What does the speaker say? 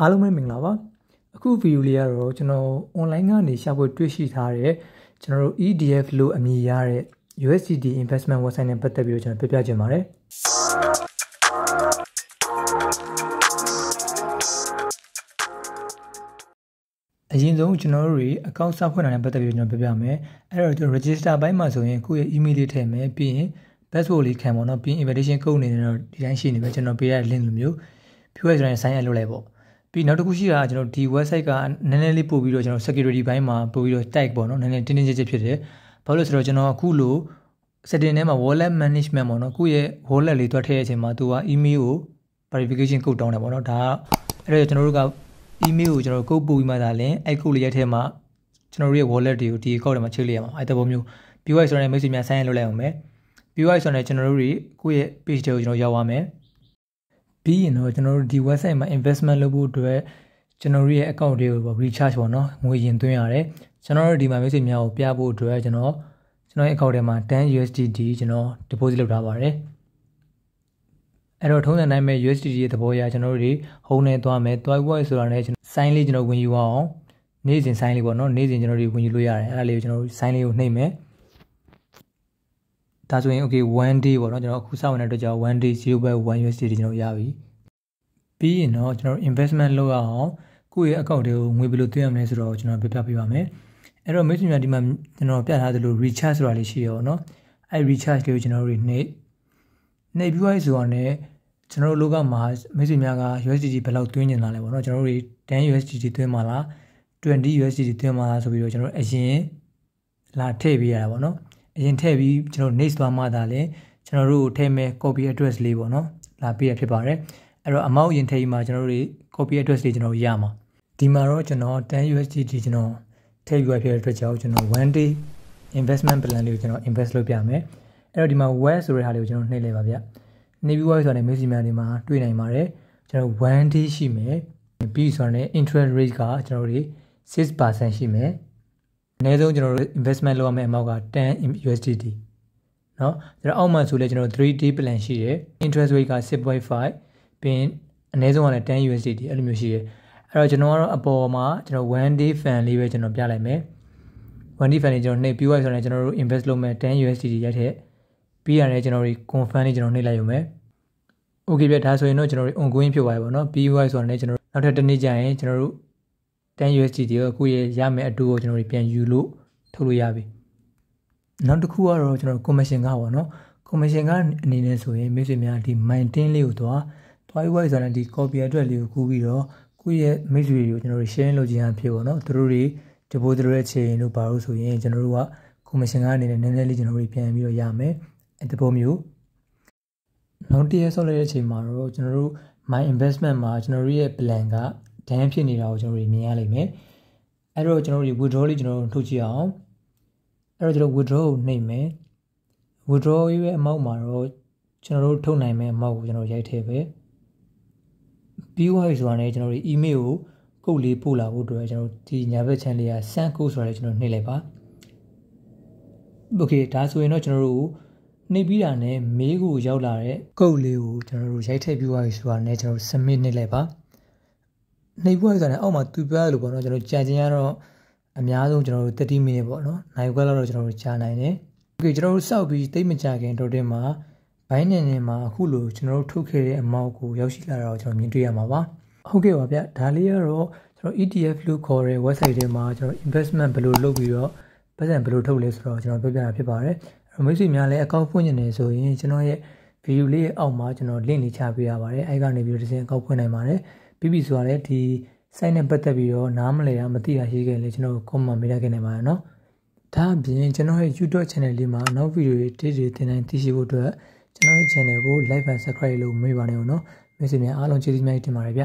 အားလုံးပဲမင်္ဂလာပါအခုဗီဒီယိုလေးကတော့ကျွန်တော် online ကနေရှာဖွေတွေ့ရှိထားတဲ့ကျွန်တော်တို့ EDF လို့အမည်ရတဲ့ USDT investment website နဲ့ပတ်သက်ပြီးတော့ကျွန်တော်ပြပြချင်ပါတယ်အရင်ဆုံးကျွန်တော်တို့တွေ account စဖွင့်တာနဲ့ပတ်သက်ပြီးကျွန်တော်ပြပြမယ်အဲ့တော့ကျွန်တော် register ဘိုင်းမှာဆိုရင်ကိုယ့်ရဲ့ email လေးထည့်မယ်ပြီးရင် password လေးခံပေါ့နော်ပြီးရင် invitation code နေတော့ဒီတိုင်းရှိနေမယ်ကျွန်တော်ပေးတဲ့ link လိုမျိုးဖြိုးရဆိုရင် sign in လုပ်လိုက်ပေါ့ပြီးနောက်တစ်ခုရှိတာကျွန်တော်ဒီ website ကနည်းနည်းလေးပို့ပြီးတော့ကျွန်တော် security ဘိုင်းမှာပို့ပြီးတော့ tag ပေါ့နော်နည်းနည်းတင်းတင်းကြပ်ကြပ်ဖြစ်တယ်ဘာလို့လဲဆိုတော့ကျွန်တော်အခုလို setting ထဲမှာ wallet management ပေါ့နော်ကိုယ့်ရဲ့ wallet လေးတွက်ထည့်တဲ့အချိန်မှာသူက email ကို verification code တောင်းတယ်ပေါ့နော်ဒါအဲ့တော့ကျွန်တော်တို့က email ကိုကျွန်တော် code ပို့ပြီးမှသာလင်အဲ့ code လေးရိုက်ထဲမှာကျွန်တော်တို့ရဲ့ wallet တွေကိုဒီ account ထဲမှာချိန်လိုက်ရမှာအဲ့တဘောမျိုး POI ဆိုတဲ့ မိတ်ဆွေများ sign in လုပ်လိုက်အောင်မယ် POI ဆိုတဲ့ကျွန်တော်တို့တွေကိုယ့်ရဲ့ page တွေကိုကျွန်တော်ရောက်သွားမယ်ပြီးရင်တော့ကျွန်တော်တို့ဒီ website မှာ investment လုပ်ဖို့အတွက်ကျွန်တော်တို့ရဲ့ account တွေကို recharge ပေါ့နော်ငွေရင်သွင်းရတယ်ကျွန်တော်တို့ဒီမှာမိတ်ဆွေများကိုပြဖို့အတွက်ကျွန်တော်ရဲ့ account ထဲမှာ 10 USDT ကျွန်တော် deposit လုပ်ထားပါတယ်အဲ့တော့ထုံးစံတိုင်းပဲ USDT ရဲ့သဘောအရကျွန်တော်တို့တွေ home နဲ့သွားမယ်သွားဖို့ဆိုတာနဲ့ကျွန်တော် sign လေးကျွန်တော်ဝင်ယူအောင်နေ့စဉ် sign လေးပေါ့နော်နေ့စဉ်ကျွန်တော်တို့ဝင်ယူလို့ရတယ်အဲ့ဒါလေးကိုကျွန်တော်တို့ sign လေးကိုနှိပ်မယ်ဒါဆိုရင် okay 1 day ပေါ့နော်ကျွန်တော်အခုစဝင်တဲ့အတွက်ကြောင့်1 day 0.1 USDT ကျွန်တော်ရပြီပြီးရင်တော့ကျွန်တော် investment လုပ်ရအောင်ကိုယ့်ရဲ့ account တွေကိုငွေဘယ်လိုသွင်းရမလဲဆိုတော့ကျွန်တော်ပြပြပေးပါမယ်အဲ့တော့မိတ်ဆွေများဒီမှာကျွန်တော်ပြထားသလို recharge ဆိုတာလေးရှိရပါတော့အဲ့ recharge လေးကိုကျွန်တော်တို့နှိပ်ပြီးသွားပြီဆိုတော့ねကျွန်တော်တို့လောကမှာမိတ်ဆွေများက USDT ဘယ်လောက်သွင်းနေတာလဲပေါ့နော်ကျွန်တော်တို့10 USDT သွင်းမှာလား20 USDT သွင်းမှာလားဆိုပြီးတော့ကျွန်တော်အရင်လာထည့်ပေးရတာပေါ့နော်အရင်ထည့်ပြီးကျွန်တော် next သွားမှသာလဲကျွန်တော်တို့ထည့်မဲ့ copy address လေးပေါ့နော်လာပေးရဖြစ်ပါတယ်အဲ့တော့ amount ရင်ထည့်ပြီးမှကျွန်တော်တို့ copy address လေးကျွန်တော်ရမှာဒီမှာတော့ကျွန်တော်10 USDT ကျွန်တော်ထည့်ပြီးဖြစ်တဲ့အတွက်ကြောင့်ကျွန်တော်1 day investment plan လေးကိုကျွန်တော် invest လုပ်ပြမယ်အဲ့တော့ဒီမှာ web ဆိုတဲ့ဟာလေးကိုကျွန်တော်နှိပ်လိုက်ပါဗျနေပြီး web ဆိုတဲ့ message များဒီမှာတွေ့နိုင်ပါတယ်ကျွန်တော်1 day ရှိမယ်ပြီးဆိုတော့ interest rate ကကျွန်တော်တို့ 6% ရှိမယ်အနည်းဆုံးကျွန်တော်တို့ investment လုပ်ရမယ့် amount က10 USDT เนาะဒါတော့အောက်မှာဆိုလဲကျွန်တော်3 day plan ရှိတယ် interest rate က 6.5 ပြီးရင်အနည်းဆုံးကလည်း10 USDT အဲ့လိုမျိုးရှိတယ်အဲ့တော့ကျွန်တော်ကတော့အပေါ်မှာကျွန်တော်1 day fan လေးပဲကျွန်တော်ပြလိုက်မယ်1 day fan လေးကျွန်တော်နှိပ်ပြီးသွားဆိုတော့ကျွန်တော်တို့ invest လုပ်မဲ့10 USDT ရိုက်ထည့်ပြီးရတယ်ကျွန်တော်တို့ confirm လေးကျွန်တော်နှိပ်လိုက်ရုံပဲ okay ပြဒါဆိုရင်တော့ကျွန်တော်တို့ ongoing ဖြစ်သွားပြီပေါ့နော်ပြီးသွားဆိုတော့လည်းကျွန်တော်တို့နောက်ထပ်တစ်နေ့ကျရင်ကျွန်တော်တို့10 USDT ကိုအခုရမယ်အတူကိုကျွန်တော်တို့ပြန်ယူလို့ထုတ်လို့ရပြီနောက်တစ်ခုကတော့ကျွန်တော်တို့ commission ကပေါ့နော် commission ကအနေနဲ့ဆိုရင်မိတ်ဆွေများဒီ maintain လေးကိုသွားပြီးဆိုတော့ဒီ copy address လေးကိုကူးပြီးတော့ကိုယ့်ရဲ့မိတ်ဆွေတွေကိုကျွန်တော်တို့ share လုပ်ခြင်းအဖြစ်ပေါ့နော်သူတို့တွေ deposit ရဲ့ချိန်လို့ပါလို့ဆိုရင်ကျွန်တော်တို့က commission ကအနေနဲ့နည်းနည်းလေးကျွန်တော်တို့ပြန်ပြီးတော့ရမယ်အဲ့ဒီပုံမျိုးနောက်တစ်ရက်ဆောက်လိုက်တဲ့အချိန်မှာတော့ကျွန်တော်တို့ my investment မှာကျွန်တော်တို့ရဲ့ plan က down ဖြစ်နေတာကိုကျွန်တော်တို့မြင်ရလိမ့်မယ်အဲ့တော့ကျွန်တော်တို့ withdraw လေးကျွန်တော်တို့ထုတ်ကြည့်အောင်အဲ့တော့ကျွန်တော် withdraw ကိုနှိပ်မယ် withdraw ရဲ့ amount မှာတော့ကျွန်တော်တို့ထုတ်နိုင်မယ့် amount ကိုကျွန်တော်ရိုက်ထည့်ပဲပြီးသွားပြီဆိုတာနဲ့ကျွန်တော်တို့ email ကိုကုတ်လေးပို့လာဖို့အတွက်ကျွန်တော်ဒီညာဘက် channel လေးက send code ဆိုတာလေးကျွန်တော်နှိပ်လိုက်ပါ okay ဒါဆိုရင်တော့ကျွန်တော်တို့နှိပ်ပြီးတာနဲ့ mail ကိုရောက်လာတဲ့ code လေးကိုကျွန်တော်တို့ရိုက်ထည့်ပြီးသွားပြီဆိုတာနဲ့ကျွန်တော် submit နှိပ်လိုက်ပါနှိပ်ပြီးဆိုတာနဲ့အောက်မှာသူပြရလို့ပေါ့နော်ကျွန်တော်ကြာချင်းကတော့အများဆုံးကျွန်တော်တို့30 minute ပေါ့နော်နိုင်ခွဲလောက်တော့ကျွန်တော်တို့ကြာနိုင်တယ် okay ကျွန်တော်တို့စောက်ပြီးတိတ်မကြခင်တော့တင်မှာဘိုင်းနေမှာအခုလိုကျွန်တော်တို့ထုတ်ခဲ့တဲ့ amount ကိုရောက်ရှိလာတာကိုကျွန်တော်မြင်တွေ့ရမှာပါဟုတ်ကဲ့ပါဗျဒါလေးကတော့ကျွန်တော် ETF လို့ခေါ်တဲ့ website ထဲမှာကျွန်တော် investment ဘယ်လိုလုပ်ပြီးတော့ပတ်စံဘယ်လိုထုတ်လဲဆိုတော့ကျွန်တော်ပြောပြတာဖြစ်ပါတယ်မိတ်ဆွေများလည်း account ဖွင့်နေတယ်ဆိုရင်ကျွန်တော်ရဲ့ video လေးရဲ့အောက်မှာကျွန်တော် link လေးချပေးရပါတယ်အဲ့ကနေပြီးတော့ဒီစင် account ဖွင့်နိုင်ပါတယ်ပြီးပြီဆိုတော့ဒီ site နဲ့ပတ်သက်ပြီးတော့နားမလည်တာမသိတာရှိခဲ့လေကျွန်တော် comment မေးရခဲ့နိုင်ပါတယ်နော်ဒါအပြင်ကျွန်တော်ရဲ့ YouTube channel လေးမှာနောက် video တွေတိတိတင်တိုင်းသိရှိဖို့အတွက်ကျွန်တော်ရဲ့ channel ကို like and subscribe လုပ်မေးပါနဲ့ဦးနော်မိတ်ဆွေများအားလုံးကျေးဇူးများတင်ပါတယ်ဗျ